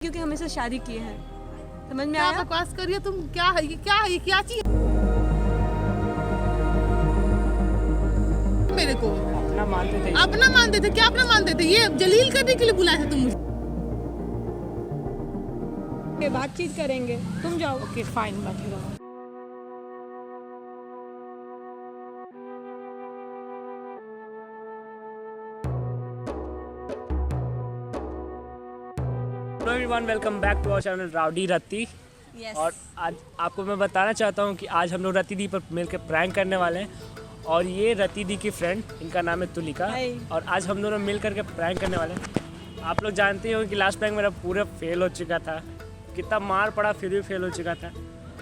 क्योंकि हमें से शादी किए हैं। समझ में क्या आया? बकवास कर रही हो तुम? क्या है ये? क्या है ये? क्या चीज मेरे को अपना मानते थे। अपना मानते थे? क्या अपना मानते थे? ये जलील करने के लिए बुलाए थे तुम मुझे? बातचीत करेंगे, तुम जाओ। ओके फाइन, बात करो। Hello everyone, welcome back to our channel rowdy Ratti. Yes. और आज आपको मैं बताना चाहता हूँ कि आज हम लोग रत्ती दी पर मिलकर प्रैंक करने वाले हैं। और ये रत्ती दी की फ्रेंड, इनका नाम है तुलिका। Hi. और आज हम दोनों मिल करके प्रैंक करने वाले हैं। आप लोग जानते हो कि लास्ट प्रैंक मेरा पूरा फेल हो चुका था। कितना मार पड़ा फिर भी फेल हो चुका था।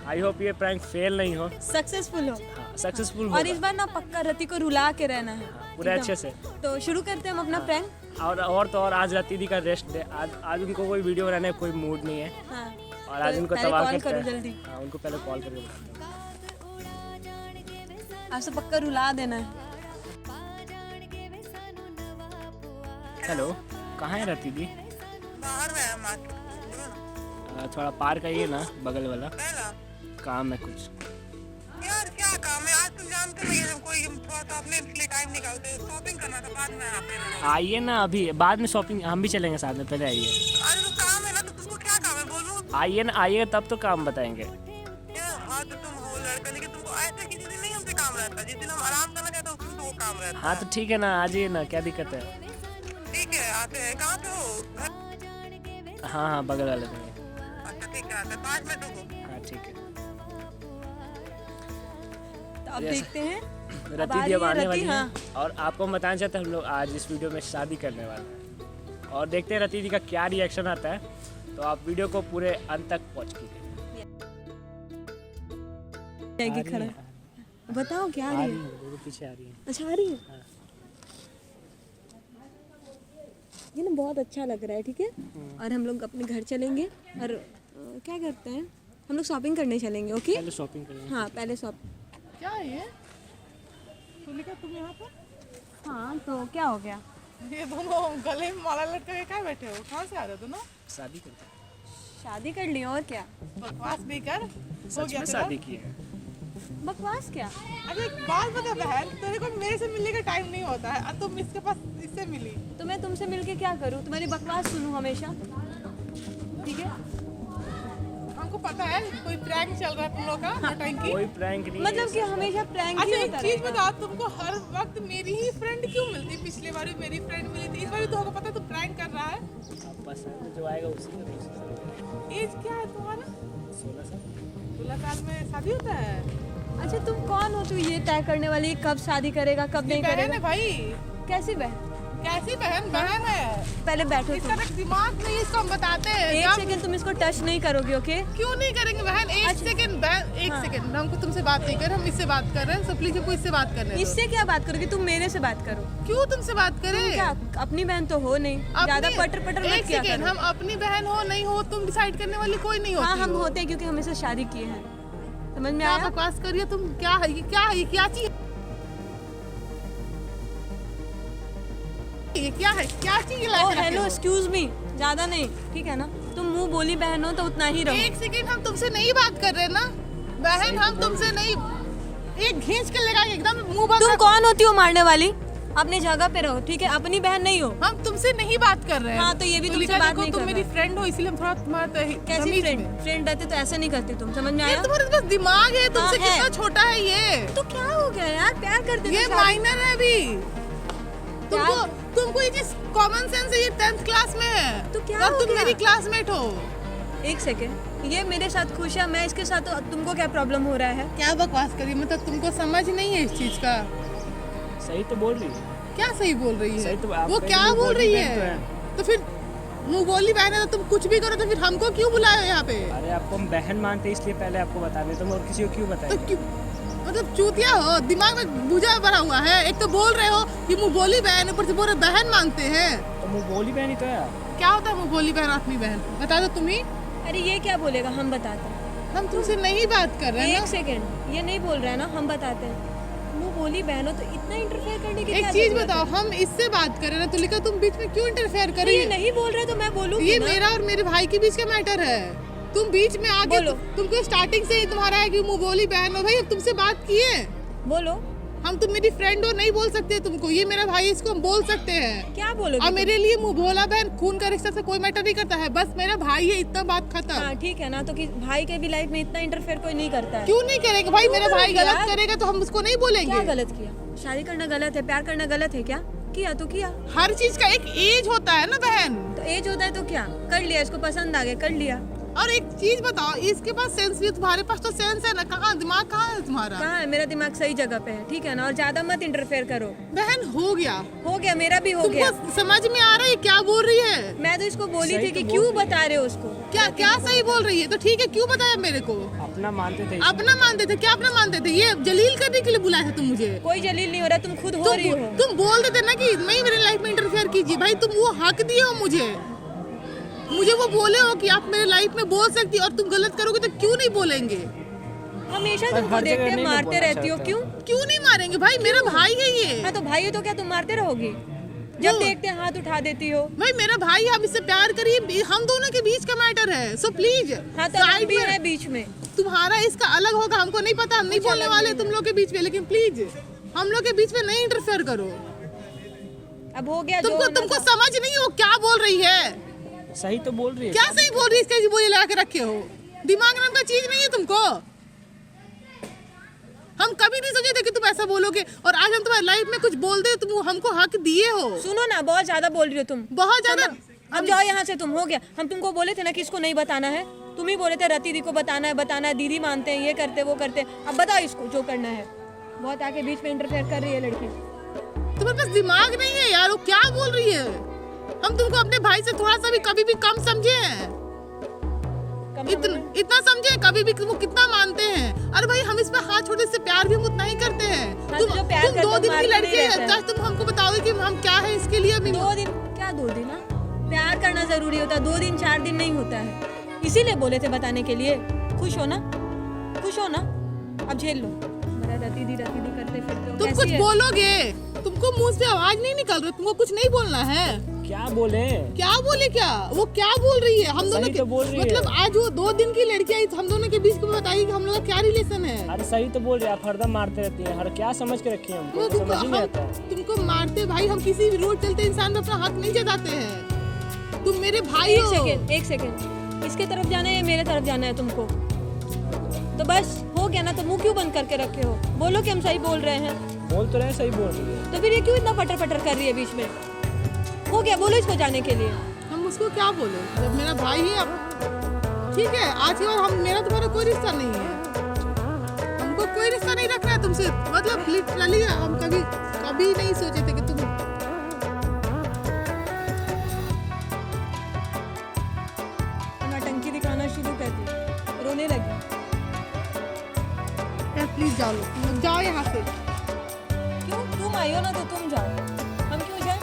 आई होप ये प्रैंक फेल नहीं हो, सक्सेसफुल हो। सक्सेसफुल और इस हो बार ना पक्का रति को रुला के रहना है पूरे एकदम। अच्छे से। तो शुरू करते हैं हम अपना प्रैंक। और तो और आज रत्ती दी का रेस्ट डे। आज उनको कोई वीडियो बनाने का कोई मूड नहीं है। हाँ। और आज तो उनको पहले तबाह कॉल करते करो हैं। जल्दी। हाँ, उनको पहले कॉल करके बताते हैं। आज तो पक्का रुला देना है। हेलो, कहाँ है रत्ती दी? बाहर में है मार्केट। थोड़ा पार्क आइए ना, बगल वाला पहला काम है कुछ। यार क्या काम है? आज तुम जानते नहीं हम कोई थोड़ा सा अपने लिए टाइम निकालते हैं। शॉपिंग करना था, बाद में आप आइए ना, अभी बाद में शॉपिंग हम भी चलेंगे साथ में, पहले आइए। अरे तो काम है ना, तो तुमको क्या काम है बोलो? आइए ना, आइए तब तो काम बताएंगे। यार हाँ तो तुम हो लड़का, लेकिन तुमको ऐसे किसी दिन नहीं हमसे काम रहता। जिस दिन हम आराम करना चाहते हैं उस दिन तो वो काम रहता हाँ तो ठीक है ना, आ जाइए ना, क्या दिक्कत है? है। ठीक है आते हैं। कहाँ पे हो? घर? हाँ हाँ, बगल वाले में। अच्छा ठीक है, आते हैं 5 मिनट रुको। हाँ ठीक है। तो अब Yes. देखते हैं। रत्ती दी अब आ रही है आने रत्ती, वाली है। हाँ। और आपको हम बताना चाहते हैं, हम लोग आज इस वीडियो में शादी करने वाले हैं। और देखते हैं रत्ती दी का क्या रिएक्शन आता है। तो आप वीडियो को पूरे अंत तक वॉच कीजिए। जाएगी खड़ा। बताओ क्या आ रही है? पीछे आ रही है। अच्छा आ रही है। हाँ। ये ना बहुत अच्छा लग रहा है, ठीक है। और हम लोग अपने घर चलेंगे और क्या करते हैं, हम लोग शॉपिंग करने चलेंगे। ओके, पहले शॉपिंग करेंगे। हाँ पहले शॉप। क्या है ये? तुलिका तुम यहाँ पर? हाँ तो क्या हो गया? ये दोनों गले में माला लटका के क्या बैठे हो? कहाँ से आ रहे हो दोनों? शादी करते हैं। शादी कर ली और क्या? बकवास नहीं कर। हो सच गया में तेरा? शादी की है। बकवास क्या? अरे एक बात बता बहन, तेरे को मेरे से मिलने का टाइम नहीं होता है और तुम इसके पास इससे मिली। तो मैं तुमसे मिलके क्या करूँ? तुम्हारी बकवास सुनूं हमेशा? ठीक है। हमको पता है कोई प्रैंक चल रहा है तुम लोग का, नौटंकी। कोई प्रैंक नहीं मतलब है। कि हमेशा प्रैंक ही अच्छा एक होता चीज रहेगा। बताओ, तुमको हर वक्त मेरी ही फ्रेंड क्यों मिलती? पिछले बार भी मेरी फ्रेंड मिली थी, इस बार भी तुमको पता है तू प्रैंक कर रहा है। अब पसंद जो आएगा उसी का एज क्या है तुम्हारा? 16 साल। 16 साल में शादी होता है? अच्छा तुम कौन हो? तू ये तय करने वाली कब शादी करेगा कब नहीं बहन है करेगा? भाई। कैसी बहन? कैसी बहन? बहन है। पहले बैठो इसका तुम। तक दिमाग नहीं है, इसको हम बताते हैं। एक जब- सेकंड तुम इसको टच नहीं करोगे, ओके? क्यों नहीं करेंगे बहन? एक अच्छा। सेकंड बहन, एक हाँ। सेकंड। हमको तुमसे बात नहीं कर, हम इससे बात कर रहे हैं। सो प्लीज हमको इससे बात करने दो। इससे क्या बात करोगे? तुम मेरे से बात करो। क्यों तुमसे बात करें? तुम क्या अपनी बहन तो हो नहीं, ज्यादा अपनी- पटर पटर एक मत किया सेकंड, करो। हम अपनी बहन हो नहीं हो तुम डिसाइड करने वाली कोई नहीं होती हाँ हम हो। होते हैं क्योंकि हमें से शादी किए हैं। समझ में क्या आया? बकवास कर रही हो तुम? क्या है ये? क्या है ये? क्या चीज ये? क्या है? क्या चीज ओ लाके रखे हेलो हो? एक्सक्यूज मी, ज्यादा नहीं, ठीक है ना? तुम मुंह बोली बहन हो तो उतना ही रहो। एक सेकंड, हम तुमसे नहीं बात कर रहे ना बहन, हम तुमसे नहीं। एक घींच के लगा के एकदम मुंह बंद तुम रखो। कौन होती हो मारने वाली? अपनी जगह पे रहो, ठीक है? अपनी बहन नहीं हो। हम तुमसे नहीं बात कर रहे हैं। हाँ, तो ये भी तुमसे तुलिका, बात देखो, नहीं तुम कर मेरी रहा। फ्रेंड हो इसलिए हम थोड़ा तुम्हारा कैसी तमीज फ्रेंड? में। फ्रेंड रहते तो ऐसा नहीं करती तुम, समझ में ये आया? तुम्हारे पास दिमाग है? तुमसे हाँ, है। कितना छोटा है ये? तो क्या हो गया यार? प्यार करते ये तो शादी- माइनर है अभी। तुमको तुमको ये चीज कॉमन सेंस है, ये 10th क्लास में है। तो क्या और हो तुम गया? मेरी क्लासमेट हो। एक सेकेंड, ये मेरे साथ खुश है, मैं इसके साथ, तो तुमको क्या प्रॉब्लम हो रहा है? क्या बकवास करी? मतलब तुमको समझ नहीं है इस चीज का? सही तो बोल रही है। क्या सही बोल रही है? सही तो आप वो कहीं क्या मुंह बोल बोली रही बहन तो है? तो फिर मुंह बोली बहन है तो तुम कुछ भी करो, तो फिर हमको क्यों बुलाए हो यहाँ पे? अरे आपको हम बहन मानते हैं इसलिए पहले आपको बता दें, तो और किसी को क्यों तो बताएं? क्यों मतलब चूतिया हो? दिमाग में भूजा भरा हुआ है। एक तो बोल रहे हो कि मुंह बोली बहन, ऊपर से बोल रहे बहन मानते हैं। तो मुँह बोली बहन ही तो है। क्या होता है मुंह बोली बहन अपनी बहन? बता दो तुम ही। अरे ये क्या बोलेगा? हम बताते हैं। हम तुमसे नहीं बात कर रहे हैं एक ना। सेकेंड, ये नहीं बोल रहा है ना, हम बताते हैं। मुंह बोली बहन हो तो इतना इंटरफेयर करने की एक क्या चीज जरूरत बताओ, हम इससे बात कर रहे हैं, तुलिका तुम बीच में क्यों इंटरफेयर कर है? रही ये है? नहीं बोल रहे तो मैं बोलूंगी ये ना। मेरा और मेरे भाई के बीच का मैटर है। तुम बीच में आके बोलो। तुमको स्टार्टिंग से ही तुम्हारा है कि मुंह बोली बहन हो। भाई अब तुमसे बात किए, बोलो हम तुम मेरी फ्रेंड हो, नहीं बोल सकते तुमको। ये मेरा भाई, इसको हम बोल सकते हैं। क्या बोलोगे और मेरे लिए मुंह बोला बहन खून का रिश्ता से कोई मैटर नहीं करता है, बस मेरा भाई है, इतना बात खत्म। हाँ ठीक है ना, तो कि भाई के भी लाइफ में इतना इंटरफेयर कोई नहीं करता है। क्यों नहीं करेंगे भाई? मेरा भाई यार। गलत करेगा तो हम उसको नहीं क्या बोलेंगे। गलत किया? शादी करना गलत है, प्यार करना गलत है क्या? किया तो किया। हर चीज का एक एज होता है ना बहन। तो एज होता है तो क्या कर लिया, इसको पसंद आ गया कर लिया। और एक चीज बताओ, इसके पास सेंस भी, तुम्हारे पास तो सेंस है ना, कहाँ दिमाग कहाँ है तुम्हारा? कहाँ है? मेरा दिमाग सही जगह पे है, ठीक है ना। और ज्यादा मत इंटरफेयर करो। बहन हो गया, मेरा भी हो गया। तुमको समझ में आ रहा है क्या बोल रही है? मैं तो इसको बोली सही थी कि तो क्यों बोल रही बता रहे हो उसको। क्या सही बोल रही है? तो ठीक है, क्यों बताया मेरे को? अपना मानते थे। अपना मानते थे? क्या अपना मानते थे? ये जलील करने के लिए बुलाया था तुम मुझे? कोई जलील नहीं हो रहा, तुम खुद हो रही हो। तुम बोल देते ना कि नहीं मेरे लाइफ में इंटरफेयर कीजिए। भाई तुम वो हक दिए हो मुझे वो बोले हो कि आप मेरे लाइफ में बोल सकती हो, और तुम गलत करोगे तो क्यों नहीं बोलेंगे? हमेशा पर तुमको हर जगह देखते नहीं मारते बोलना रहती हो, चाहता। क्यों? क्यों नहीं मारेंगे भाई? मेरा भाई है ये। हाँ तो भाई हो तो क्या तुम मारते रहोगी? जब क्यों? देखते हैं हाथ उठा देती हो। भाई मेरा भाई है, आप इससे प्यार करिए, हम दोनों के बीच का मैटर है। सो प्लीज हाँ तो हम भी है बीच में। तुम्हारा इसका अलग होगा, हमको नहीं पता, हम नहीं कुछ बोलने अलग वाले नहीं तुम लोग के बीच में, लेकिन प्लीज हम लोग के बीच में नहीं इंटरफेयर करो। अब हो गया जो होना तुमको था। समझ नहीं हो क्या बोल रही है? सही तो बोल रही है। क्या सही बोल रही है? इसका बोली लगा के रखे हो, दिमाग नाम का चीज नहीं है तुमको। हम कभी नहीं सोचे थे कि तुम ऐसा बोलोगे, और आज हम तुम्हारी लाइफ में कुछ बोल दे, तुम हमको हक दिए हो। सुनो ना, बहुत ज्यादा बोल रही हो तुम। बहुत ज्यादा। अब जाओ यहाँ से तुम, हो गया। हम तुमको बोले थे ना कि इसको नहीं बताना है, तुम ही बोले थे रति दी को बताना है, दीदी मानते हैं, ये करते वो करते। अब बताओ इसको जो करना है। बहुत आके बीच में इंटरफेयर कर रही है लड़की। तुम्हारे पास दिमाग नहीं है यार, वो क्या बोल रही है? हम तुमको अपने भाई से थोड़ा सा भी कभी भी कम समझे हैं? इतना समझे कभी भी वो कितना मानते हैं? अरे भाई हम इस पे हाथ छोड़ने से प्यार भी हम उतना ही करते हैं। हाँ, तुम जो प्यार करते 2 दिन की मारते लड़की नहीं है, रहते हैं। तुम हमको बताओगे कि हम क्या है इसके लिए? अभी 2 दिन क्या 2 दिन ना, प्यार करना जरूरी होता है, 2 दिन 4 दिन नहीं होता है। इसीलिए बोले थे बताने के लिए। खुश हो ना, खुश हो ना? अब झेल लो। मेरा रति दी करते फिरते हो। तुम कैसी कुछ है? बोलोगे, तुमको मुंह से आवाज नहीं निकल रही, तुमको कुछ नहीं बोलना है। क्या बोले? क्या बोले? क्या वो क्या बोल रही है? हम दोनों सही के तो बोल रही है। मतलब आज वो 2 दिन की लड़की आई, हम दोनों के बीच में बताइए कि हम लोग का क्या रिलेशन है? अरे सही तो बोल रहे, आप हरदम मारते रहती हैं। हर क्या समझ के रखी है हमको, तुमको समझ ही नहीं आता है। तुमको मारते भाई, हम किसी भी रोड चलते इंसान में अपना हक नहीं जताते हैं। तुम मेरे भाई हो। एक सेकंड, इसके तरफ जाना है या मेरे तरफ जाना है तुमको? तो बस हो गया ना, तो मुंह क्यों बंद करके रखे हो? बोलो कि हम सही बोल रहे हैं। बोल तो रहे, सही बोल रही है। तो फिर ये क्यों इतना पटर पटर कर रही है बीच में? हो गया, बोलो इसको जाने के लिए। हम उसको क्या बोले? जब मेरा भाई है, अब ठीक है, आज के बाद हम, मेरा तुम्हारा कोई रिश्ता नहीं है। हमको कोई रिश्ता नहीं रखना है तुमसे। मतलब लिटरली हम कभी नहीं सोचे थे कि तुम नौटंकी दिखाना शुरू कर दी, रोने लगी। प्लीज जाओ यहाँ से। क्यों? तुम आई हो ना तो तुम जाओ, हम क्यों जाए?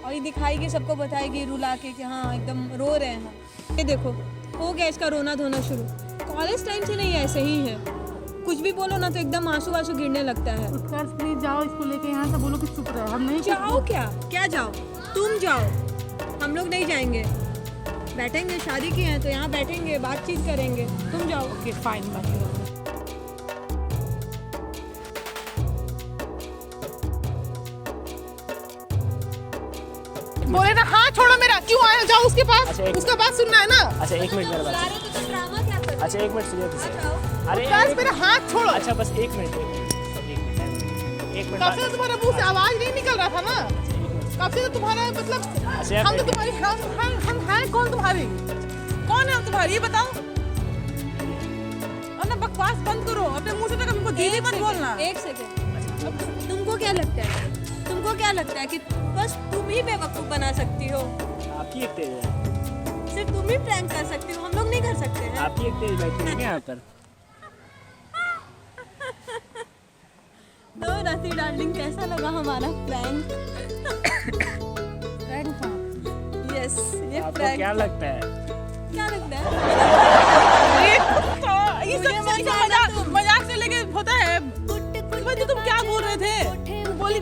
और ये दिखाएगी, सबको बताएगी रुला के कि हाँ एकदम रो रहे हैं। ये देखो हो गया इसका रोना धोना शुरू। कॉलेज टाइम से नहीं ऐसे ही है, कुछ भी बोलो ना तो एकदम आंसू आंसू गिरने लगता है। प्लीज जाओ, इसको लेके यहाँ से बोलो कि चुप रहो। हम नहीं जाओ। क्या जाओ? तुम जाओ, हम लोग नहीं जाएंगे। बैठेंगे, शादी की है तो यहाँ बैठेंगे, बातचीत करेंगे। तुम जाओ। ओके फाइन, बाकी बोले ना हाँ छोड़ो मेरा, क्यों आया? जाओ उसके पास, अच्छा, उसका बात सुनना है ना। अच्छा 1 मिनट मेरे बुला पास। रहे हो तो तुम ड्रामा क्या कर रहे हो? अच्छा 1 मिनट सुनिए तो सही। जाओ। अरे बस मेरा हाथ छोड़ो। अच्छा बस 1 मिनट, 1 मिनट कब से तुम्हारे मुंह से आवाज नहीं निकल रहा था ना? कब से तो तुम्हारा मतलब अच्छा, हम तो तुम्हारी हम हैं कौन? तुम्हारी कौन है? हम तुम्हारी ये बताओ। और ना बकवास बंद करो, अपने मुंह से तो हमको दीदी मत बोलना। एक सेकंड, तुमको क्या लगता है? तुमको क्या लगता है कि बस तुम ही बेवकूफ बना सकती हो? आपकी एक तेज है, सिर्फ तुम ही प्रैंक कर सकती हो, हम लोग नहीं कर सकते हैं। आपकी एक तेज बैठी है यहाँ पर। तो रति डार्लिंग कैसा लगा हमारा प्रैंक? यस, ये आपको प्रैंक क्या लगता है? क्या लगता है? ये सब मुझे चीज़ मजा आना मजाक से लेके होता है। समझ तुम क्या बोल रहे थे? बोली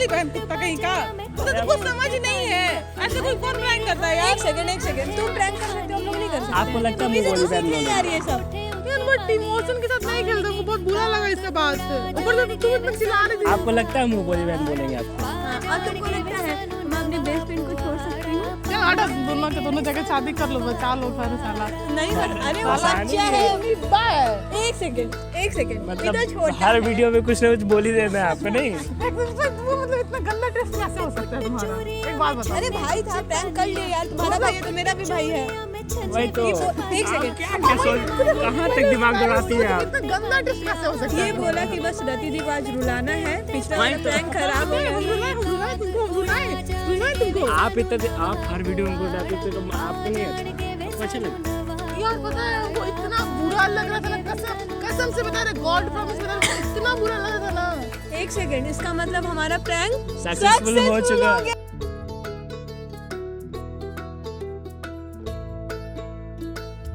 बहन कुत्ता कहीं का। तो कुछ समझ ही नहीं है, ऐसे कोई कौन प्रैंक करता है यार? एक सेकंड, तुम प्रैंक कर सकते हो, हम लोग नहीं कर सकते। आपको लगता है मुंह बोली बहन बोलेंगे? यार ये सब यार बट इमोशन के साथ नहीं खेलते, मुझे बहुत बुरा लगा इसका बात से। ऊपर से तुम इतना चिल्ला रही थी। आपको लगता है मुंह बोली बहन बोलेंगे आपको? हाँ, और तुमको लगता है मैं अपने बेस्ट फ्रेंड को छोड़ सकती हूँ? क्या आटा दोनों के दोनों जगह शादी कर लो, बचा लो सारे साला। नहीं अरे वो आसानी बच्चा है। है। बाय। एक सेकंड मतलब इतना छोटा हर वीडियो में कुछ ना कुछ बोली देना है आपको, नहीं? मतलब इतना गंदा टेस्ट कैसे हो सकता है तुम्हारा? एक बात बताओ। अरे भाई था, प्रैंक कर लिया यार, तुम्हारा भाई है तो मेरा भी भाई है। वही तो। एक सेकंड, क्या सोच, कहाँ तक दिमाग दौड़ाती है आप? इतना गंदा टेस्ट कैसे हो सकता है? ये बोला कि बस रति दी को आज रुलाना है, पिछला वाला प्रैंक खराब हो गया। रुलाए तुमको। आप आप हर वीडियो में जाते थे तो आपको नहीं अच्छा लगता? यार पता है वो इतना बुरा लग रहा था ना, कसम से बता रहे, गॉड प्रॉमिस बता रहे, इतना बुरा लग रहा था ना। एक सेकंड, इसका मतलब हमारा प्रैंक सक्सेसफुल हो चुका। गया